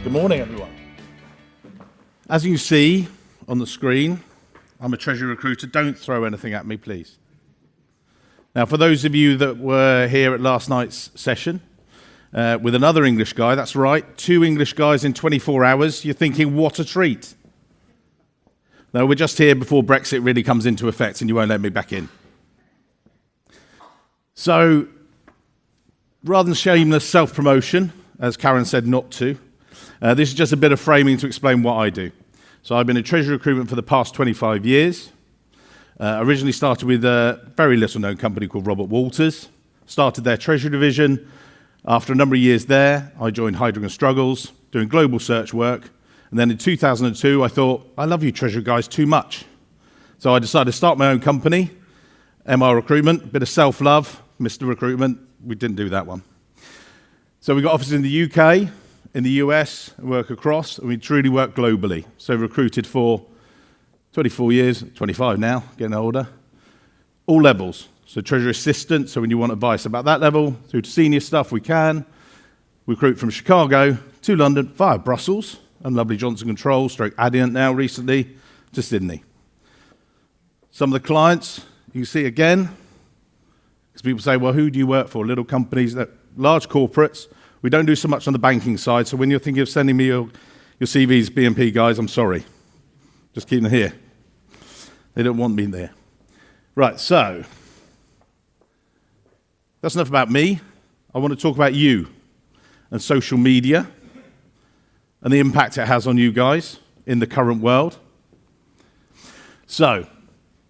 Good morning, everyone. As you see on the screen, I'm a treasury recruiter. Don't throw anything at me, please. Now, for those of you that were here at last night's session with another English guy, that's right, 2 English guys in 24 hours, you're thinking, what a treat. No, we're just here before Brexit really comes into effect and you won't let me back in. So, rather than shameless self-promotion, as Karen said not to, this is just a bit of framing to explain what I do. So I've been in treasury recruitment for the past 25 years. Originally started with a very little-known company called Robert Walters. Started their treasury division. After a number of years there, I joined Hydra & Struggles, doing global search work. And then in 2002, I thought, I love you treasury guys too much. So I decided to start my own company, MR Recruitment, a bit of self-love, Mr. Recruitment. We didn't do that one. So we got offices in the UK, in the US, work across, and we truly work globally. So recruited for 24 years, 25 now, getting older, all levels. So treasury assistant, so when you want advice about that level, through to senior stuff, we can. Recruit from Chicago to London via Brussels, and lovely Johnson Controls, stroke Adient now recently, to Sydney. Some of the clients, you can see again, because people say, well, who do you work for? Little companies, large corporates. We don't do so much on the banking side, so when you're thinking of sending me your CVs, BNP guys, I'm sorry. Just keep them here. They don't want me there. Right, so that's enough about me. I want to talk about you and social media and the impact it has on you guys in the current world. So,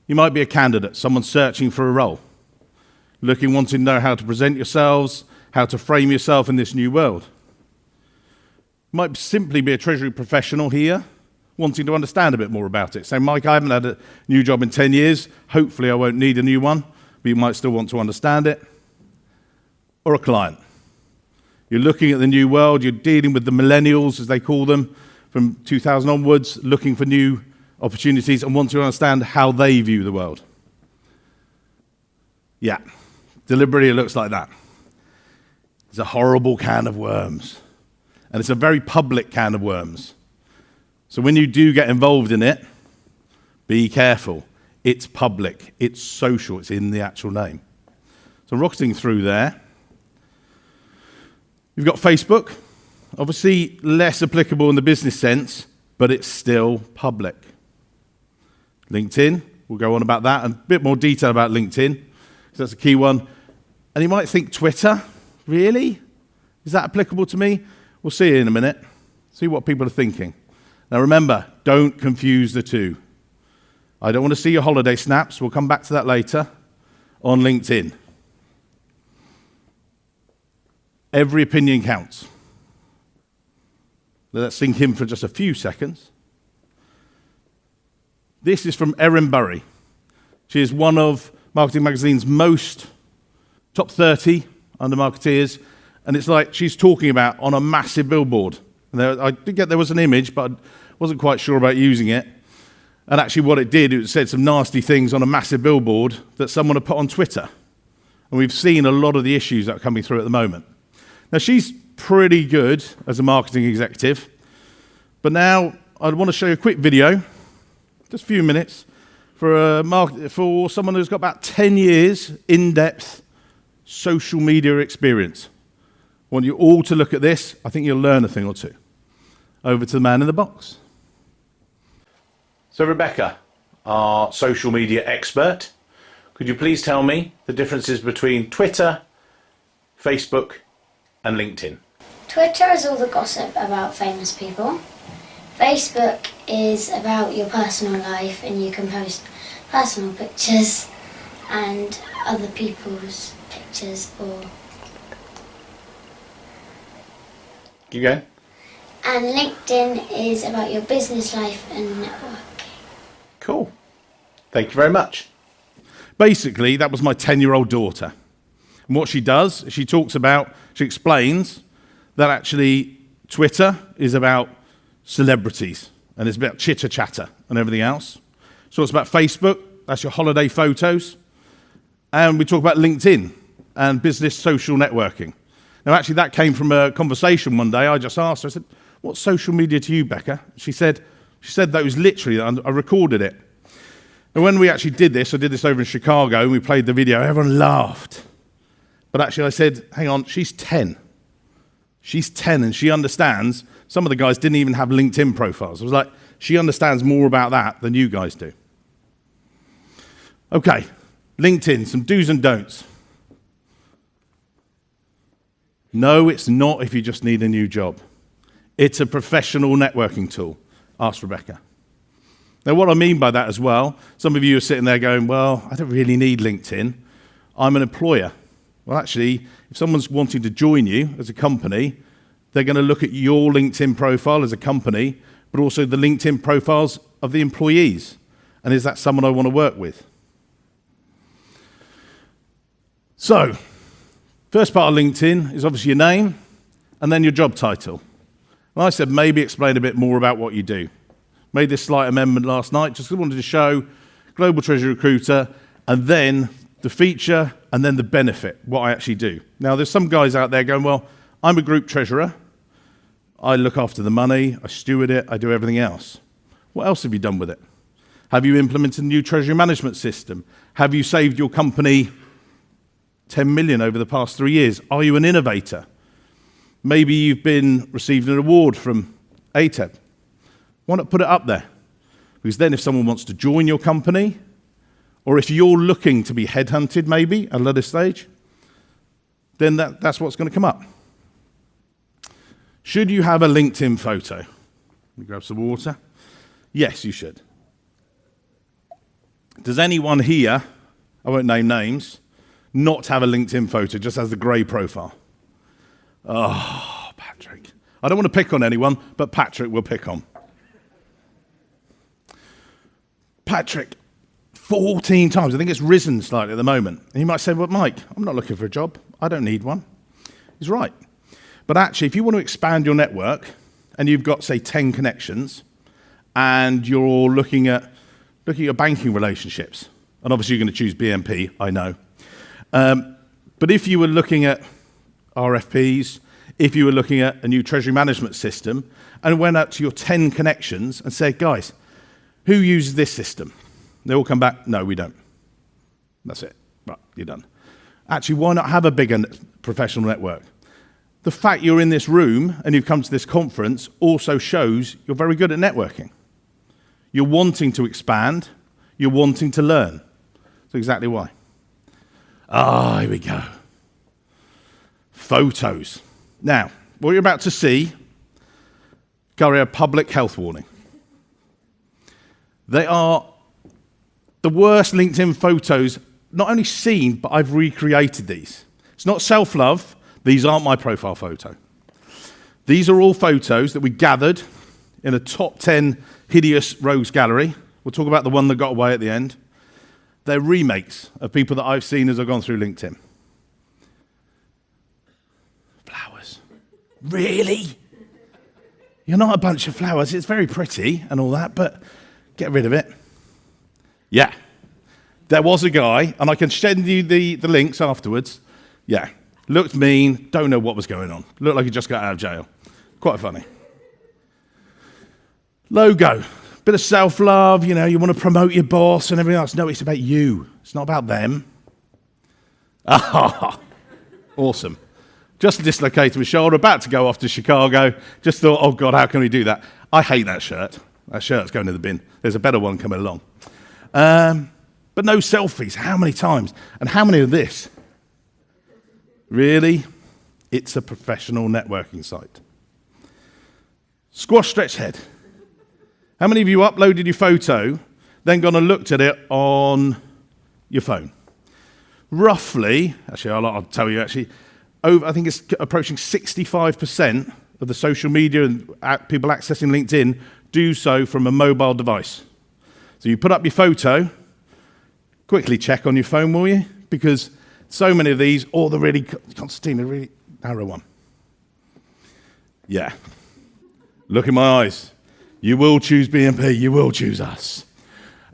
you might be a candidate, someone searching for a role, wanting to know how to present yourselves, how to frame yourself in this new world. You might simply be a treasury professional here, wanting to understand a bit more about it. So, Mike, I haven't had a new job in 10 years. Hopefully I won't need a new one, but you might still want to understand it. Or a client. You're looking at the new world, you're dealing with the millennials, as they call them, from 2000 onwards, looking for new opportunities and want to understand how they view the world. Yeah, deliberately it looks like that. It's a horrible can of worms. And it's a very public can of worms. So when you do get involved in it, be careful. It's public, it's social, it's in the actual name. So rocketing through there. You've got Facebook, obviously less applicable in the business sense, but it's still public. LinkedIn, we'll go on about that, and a bit more detail about LinkedIn, because that's a key one. And you might think, Twitter, really? Is that applicable to me? We'll see in a minute, see what people are thinking. Now remember, don't confuse the two. I don't want to see your holiday snaps, we'll come back to that later, on LinkedIn. Every opinion counts. Let that sink in for just a few seconds. This is from Erin Burry. She is one of Marketing Magazine's most top 30 under marketeers, and it's like she's talking about on a massive billboard. And I did get there was an image, but I wasn't quite sure about using it. And actually what it did, it said some nasty things on a massive billboard that someone had put on Twitter. And we've seen a lot of the issues that are coming through at the moment. Now, she's pretty good as a marketing executive, but now I want to show you a quick video, just a few minutes, for someone who's got about 10 years in-depth social media experience. I want you all to look at this. I think you'll learn a thing or two. Over to the man in the box. So, Rebecca, our social media expert, could you please tell me the differences between Twitter, Facebook, and LinkedIn? Twitter is all the gossip about famous people. Facebook is about your personal life and you can post personal pictures and other people's pictures or... Keep going. And LinkedIn is about your business life and networking. Cool. Thank you very much. Basically, that was my 10-year-old daughter. And what she does, she explains that actually Twitter is about celebrities and it's about chitter-chatter and everything else. So it's about Facebook, that's your holiday photos. And we talk about LinkedIn and business social networking. Now actually that came from a conversation one day. I just asked her, I said, What's social media to you, Becca? She said that was literally, I recorded it. And when we actually did this, I did this over in Chicago, and we played the video, everyone laughed. But actually I said, hang on, she's 10. She's 10 and she understands. Some of the guys didn't even have LinkedIn profiles. I was like, she understands more about that than you guys do. Okay, LinkedIn, some do's and don'ts. No, it's not if you just need a new job. It's a professional networking tool. Ask Rebecca. Now, what I mean by that as well, some of you are sitting there going, well, I don't really need LinkedIn. I'm an employer. Well, actually, if someone's wanting to join you as a company, they're going to look at your LinkedIn profile as a company, but also the LinkedIn profiles of the employees. And is that someone I want to work with? So, first part of LinkedIn is obviously your name and then your job title. And I said maybe explain a bit more about what you do. Made this slight amendment last night, just wanted to show Global Treasury Recruiter and then the feature and then the benefit, what I actually do. Now, there's some guys out there going, well, I'm a group treasurer. I look after the money, I steward it, I do everything else. What else have you done with it? Have you implemented a new treasury management system? Have you saved your company 10 million over the past 3 years? Are you an innovator? Maybe you've received an award from ATEB. Why not put it up there? Because then if someone wants to join your company, or if you're looking to be headhunted maybe at a later stage, then that's what's going to come up. Should you have a LinkedIn photo? Let me grab some water. Yes, you should. Does anyone here, I won't name names, not have a LinkedIn photo, just as the grey profile? Oh, Patrick. I don't want to pick on anyone, but Patrick will pick on. Patrick, 14 times. I think it's risen slightly at the moment. And you might say, well, Mike, I'm not looking for a job. I don't need one. He's right. But actually, if you want to expand your network and you've got, say, 10 connections and you're looking at your banking relationships, and obviously you're going to choose BNP, I know. But if you were looking at RFPs, if you were looking at a new treasury management system and went out to your 10 connections and said, guys, who uses this system? They all come back, no, we don't. That's it. Right, you're done. Actually, why not have a bigger professional network? The fact you're in this room and you've come to this conference also shows you're very good at networking. You're wanting to expand. You're wanting to learn. That's exactly why. Here we go. Photos. Now, what you're about to see, carry a public health warning. They are the worst LinkedIn photos, not only seen, but I've recreated these. It's not self-love. These aren't my profile photo. These are all photos that we gathered in a top 10 hideous rogues gallery. We'll talk about the one that got away at the end. They're remakes of people that I've seen as I've gone through LinkedIn. Flowers. Really? You're not a bunch of flowers. It's very pretty and all that, but get rid of it. Yeah. There was a guy, and I can send you the links afterwards. Yeah. Looked mean, don't know what was going on. Looked like he just got out of jail. Quite funny. Logo. Bit of self-love, you want to promote your boss and everything else. No, it's about you. It's not about them. Awesome. Just dislocated my shoulder, about to go off to Chicago. Just thought, oh God, how can we do that? I hate that shirt. That shirt's going to the bin. There's a better one coming along. But no selfies. How many times? And how many of this? Really? It's a professional networking site. Squash stretch head. How many of you uploaded your photo, then gone and looked at it on your phone? Roughly, actually, I'll tell you actually, I think it's approaching 65% of the social media and people accessing LinkedIn do so from a mobile device. So you put up your photo, quickly check on your phone, will you? Because so many of these, or the really, Constantine, the really narrow one. Yeah. Look in my eyes. You will choose BNP. You will choose us.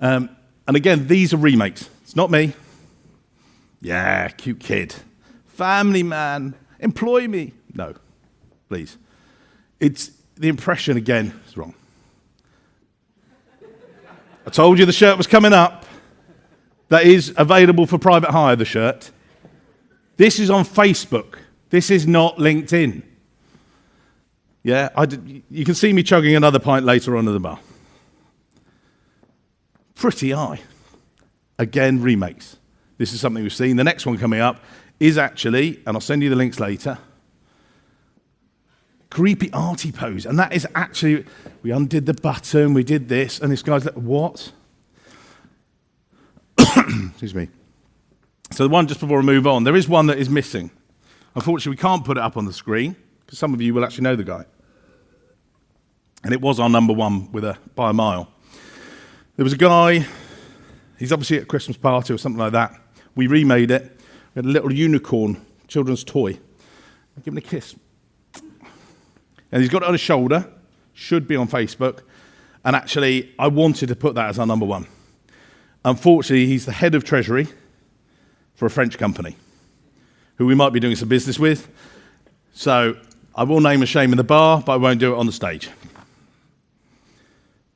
And again, these are remakes. It's not me. Yeah, cute kid. Family man. Employ me. No, please. It's the impression again is wrong. I told you the shirt was coming up. That is available for private hire, the shirt. This is on Facebook. This is not LinkedIn. Yeah, you can see me chugging another pint later on in the bar. Pretty Eye. Again, remakes. This is something we've seen. The next one coming up is actually, and I'll send you the links later, creepy arty pose. And that is actually, we undid the button, we did this, and this guy's like, what? Excuse me. So the one just before we move on, there is one that is missing. Unfortunately, we can't put it up on the screen, because some of you will actually know the guy. And it was our number one by a mile. There was a guy, he's obviously at a Christmas party or something like that. We remade it. We had a little unicorn, children's toy. Give him a kiss. And he's got it on his shoulder, should be on Facebook. And actually, I wanted to put that as our number one. Unfortunately, he's the head of Treasury for a French company, who we might be doing some business with. So I will name a shame in the bar, but I won't do it on the stage.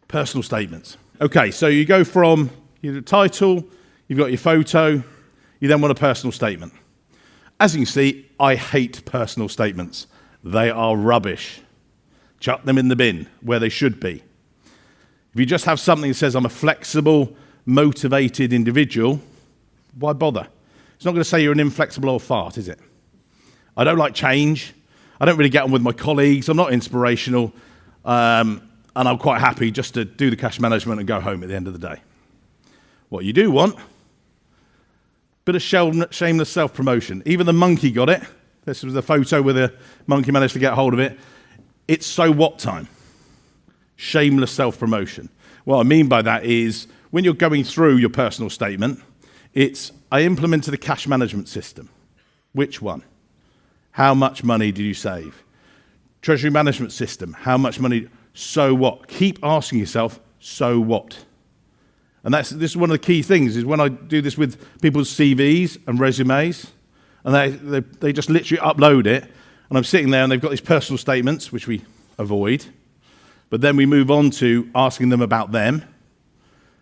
Personal statements. Okay, so you go from your title, you've got your photo, you then want a personal statement. As you can see, I hate personal statements. They are rubbish. Chuck them in the bin where they should be. If you just have something that says I'm a flexible, motivated individual, why bother? It's not going to say you're an inflexible old fart, is it? I don't like change. I don't really get on with my colleagues. I'm not inspirational. And I'm quite happy just to do the cash management and go home at the end of the day. What you do want, bit of shameless self-promotion. Even the monkey got it. This was a photo where the monkey managed to get hold of it. It's so what time? Shameless self-promotion. What I mean by that is when you're going through your personal statement, it's, I implemented a cash management system. Which one? How much money did you save? Treasury management system. How much money? So what? Keep asking yourself, so what? And this is one of the key things, is when I do this with people's CVs and resumes, and they just literally upload it, and I'm sitting there and they've got these personal statements, which we avoid, but then we move on to asking them about them.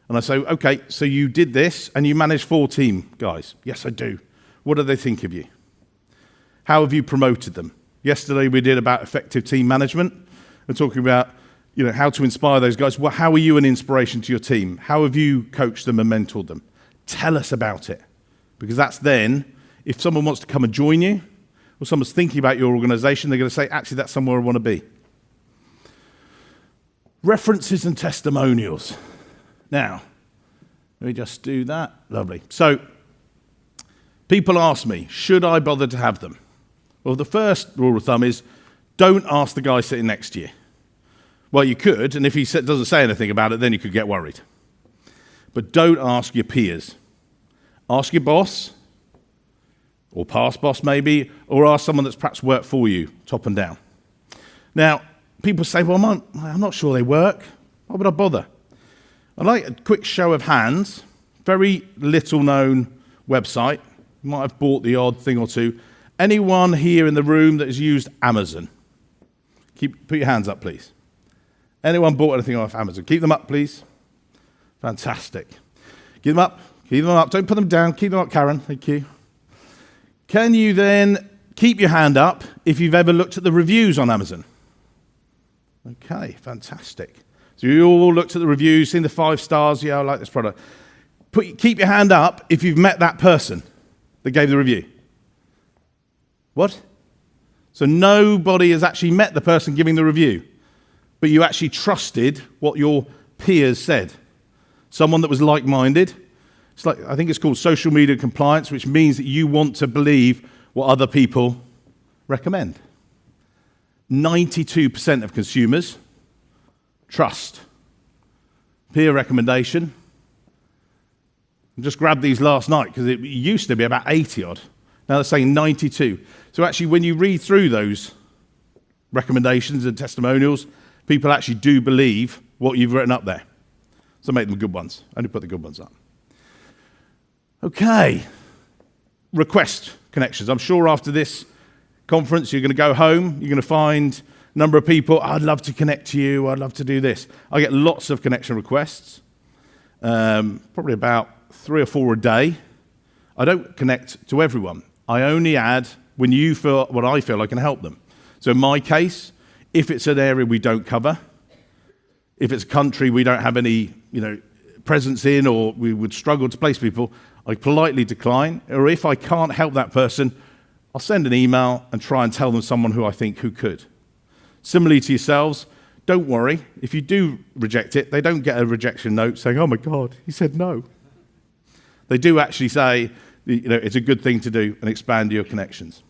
And I say, okay, so you did this and you managed 4 team guys. Yes, I do. What do they think of you? How have you promoted them? Yesterday we did about effective team management. We're talking about, how to inspire those guys. Well, how are you an inspiration to your team? How have you coached them and mentored them? Tell us about it. Because that's then, if someone wants to come and join you, or someone's thinking about your organization, they're going to say, actually, that's somewhere I want to be. References and testimonials. Now, let me just do that. Lovely. So, people ask me, should I bother to have them? Well, the first rule of thumb is, don't ask the guy sitting next to you. Well, you could, and if he doesn't say anything about it, then you could get worried. But don't ask your peers. Ask your boss, or past boss maybe, or ask someone that's perhaps worked for you, top and down. Now, people say, well, I'm not sure they work. Why would I bother? I'd like a quick show of hands. Very little known website. You might have bought the odd thing or two. Anyone here in the room that has used Amazon? Put your hands up, please. Anyone bought anything off Amazon? Keep them up, please. Fantastic. Keep them up. Keep them up. Don't put them down. Keep them up, Karen. Thank you. Can you then keep your hand up if you've ever looked at the reviews on Amazon? Okay, fantastic. So you all looked at the reviews, seen the 5 stars. Yeah, I like this product. Keep your hand up if you've met that person that gave the review. What? So nobody has actually met the person giving the review, but you actually trusted what your peers said. Someone that was like-minded. I think it's called social media compliance, which means that you want to believe what other people recommend. 92% of consumers trust peer recommendation. I just grabbed these last night because it used to be about 80 odd. Now they're saying 92. So actually when you read through those recommendations and testimonials, people actually do believe what you've written up there. So make them good ones. Only put the good ones up. Okay. Request connections. I'm sure after this conference you're going to go home, you're going to find Number of people, I'd love to connect to you, I'd love to do this. I get lots of connection requests, probably about 3 or 4 a day. I don't connect to everyone. I only add when I feel I can help them. So in my case, if it's an area we don't cover, if it's a country we don't have any, presence in, or we would struggle to place people, I politely decline. Or if I can't help that person, I'll send an email and try and tell them someone who I think who could. Similarly to yourselves, don't worry. If you do reject it, they don't get a rejection note saying, oh my God, he said no. They do actually say, it's a good thing to do and expand your connections.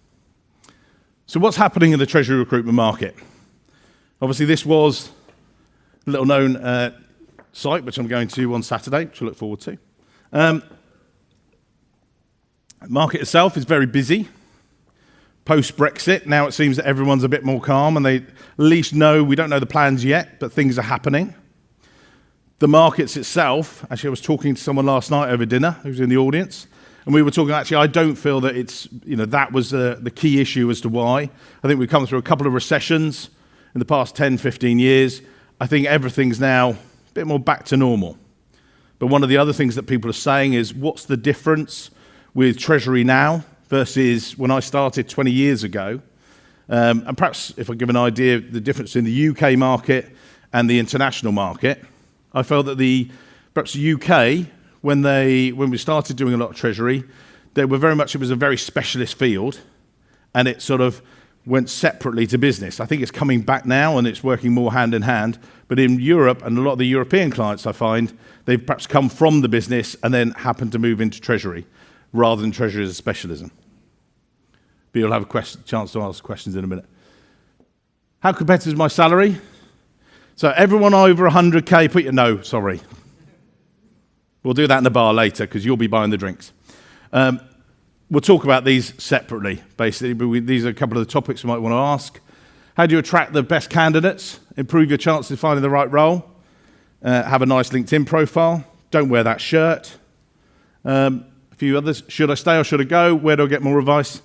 So what's happening in the Treasury recruitment market? Obviously, this was a little-known site, which I'm going to on Saturday, which I look forward to. The market itself is very busy. Post-Brexit, now it seems that everyone's a bit more calm, and they at least know, we don't know the plans yet, but things are happening. The markets itself, actually I was talking to someone last night over dinner who was in the audience, and we were talking, actually I don't feel that it's, that was the key issue as to why. I think we've come through a couple of recessions in the past 10, 15 years. I think everything's now a bit more back to normal. But one of the other things that people are saying is, what's the difference with Treasury now versus when I started 20 years ago? And perhaps if I give an idea of the difference in the UK market and the international market, I felt that perhaps the UK, when we started doing a lot of Treasury, it was a very specialist field, and it sort of went separately to business. I think it's coming back now and it's working more hand in hand. But in Europe, and a lot of the European clients I find, they've perhaps come from the business and then happened to move into Treasury, rather than Treasury as a specialism. But you'll have a chance to ask questions in a minute. How competitive is my salary? So everyone over 100K, put your no, sorry. We'll do that in the bar later, because you'll be buying the drinks. We'll talk about these separately, basically, but these are a couple of the topics you might want to ask. How do you attract the best candidates? Improve your chances of finding the right role? Have a nice LinkedIn profile? Don't wear that shirt? A few others. Should I stay or should I go? Where do I get more advice?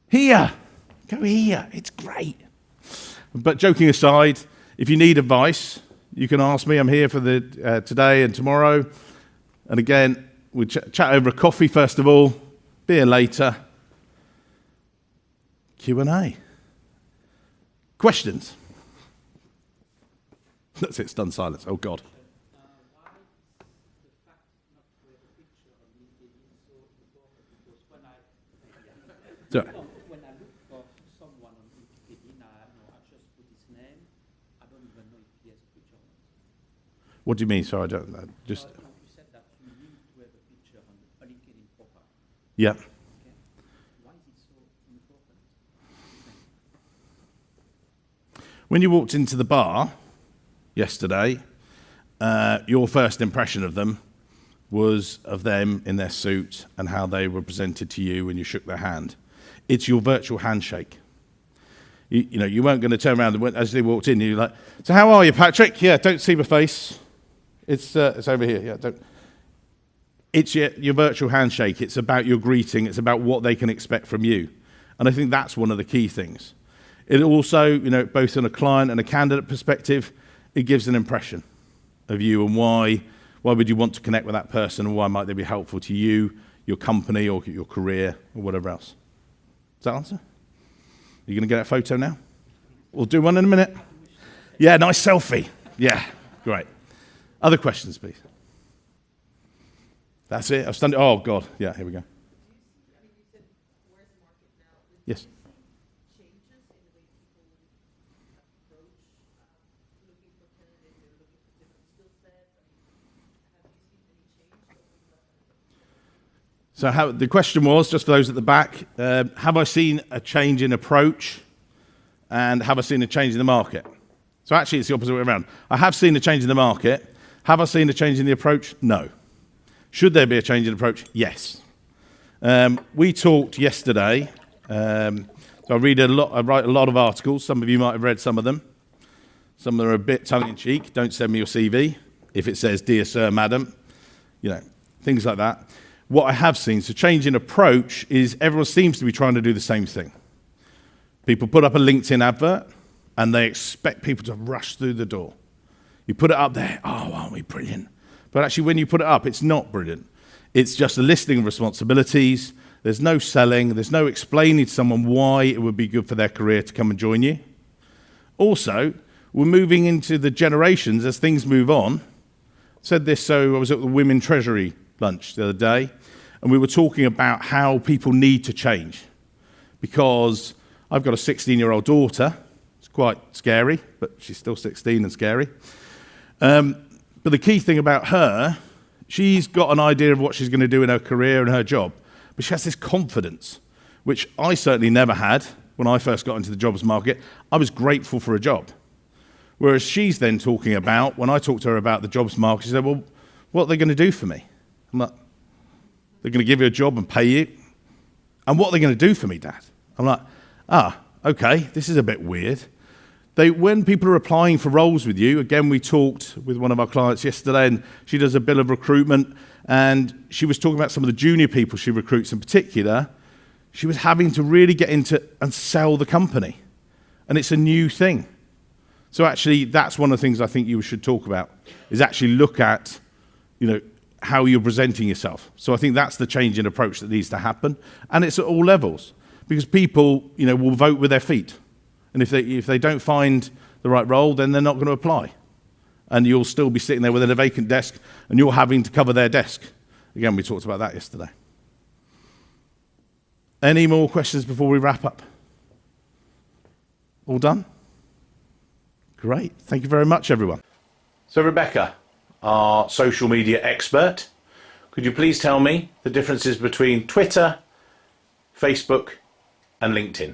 Here. Go here. It's great. But joking aside, if you need advice, you can ask me. I'm here for today and tomorrow. And again, we'll chat over a coffee first of all, beer later, Q&A. Questions? That's it, stunned silence. Oh, God. Sorry. When I look for someone on LinkedIn, I just put his name. I don't even know if he has a picture on it. What do you mean? Sorry, I don't know. Just. You said that you need to have a picture on a LinkedIn profile. Yeah. Okay. Why is it so important? When you walked into the bar yesterday, your first impression of them was of them in their suit and how they were presented to you when you shook their hand. It's your virtual handshake. You weren't going to turn around and as they walked in, you're like, so how are you, Patrick? Yeah, don't see my face. It's over here. Yeah, don't. It's your virtual handshake. It's about your greeting. It's about what they can expect from you. And I think that's one of the key things. It also, both on a client and a candidate perspective, it gives an impression of you and why would you want to connect with that person, and why might they be helpful to you, your company, or your career, or whatever else. Does that answer? Are you going to get that photo now? We'll do one in a minute. Yeah, nice selfie. Yeah, great. Other questions, please. That's it. I've stunned it. Oh, God. Yeah, here we go. Yes. So the question was, just for those at the back, have I seen a change in approach, and have I seen a change in the market? So actually it's the opposite way around. I have seen a change in the market. Have I seen a change in the approach? No. Should there be a change in approach? Yes. We talked yesterday, so I write a lot of articles. Some of you might have read some of them. Some of them are a bit tongue-in-cheek. Don't send me your CV if it says, Dear Sir, Madam, things like that. What I have seen, so change in approach, is everyone seems to be trying to do the same thing. People put up a LinkedIn advert, and they expect people to rush through the door. You put it up there, oh, aren't we brilliant? But actually, when you put it up, it's not brilliant. It's just a listing of responsibilities. There's no selling. There's no explaining to someone why it would be good for their career to come and join you. Also, we're moving into the generations as things move on. Said this, so I was at the Women Treasury lunch the other day, and we were talking about how people need to change. Because I've got a 16-year-old daughter. It's quite scary, but she's still 16 and scary. But the key thing about her, she's got an idea of what she's going to do in her career and her job, but she has this confidence, which I certainly never had when I first got into the jobs market. I was grateful for a job. Whereas she's then talking about, when I talked to her about the jobs market, she said, well, what are they going to do for me? I'm like, they're going to give you a job and pay you? And what are they going to do for me, Dad? I'm like, okay, this is a bit weird. When people are applying for roles with you, again, we talked with one of our clients yesterday, and she does a bill of recruitment, and she was talking about some of the junior people she recruits in particular. She was having to really get into and sell the company, and it's a new thing. So actually, that's one of the things I think you should talk about, is actually look at, how you're presenting yourself. So I think that's the change in approach that needs to happen, and it's at all levels, because people, will vote with their feet. And if they don't find the right role, then they're not going to apply. And you'll still be sitting there with a vacant desk, and you're having to cover their desk. Again, we talked about that yesterday. Any more questions before we wrap up? All done? Great. Thank you very much, everyone. So Rebecca, our social media expert, could you please tell me the differences between Twitter, Facebook, and LinkedIn?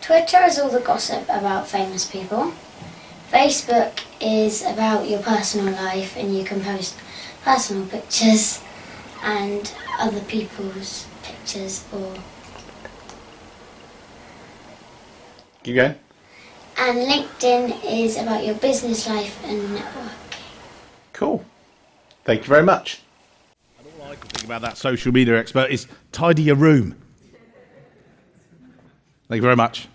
Twitter is all the gossip about famous people. Facebook is about your personal life, and you can post personal pictures and other people's pictures. Keep going. And LinkedIn is about your business life and networking. Cool. Thank you very much. And all I can think about that social media expert is tidy your room. Thank you very much.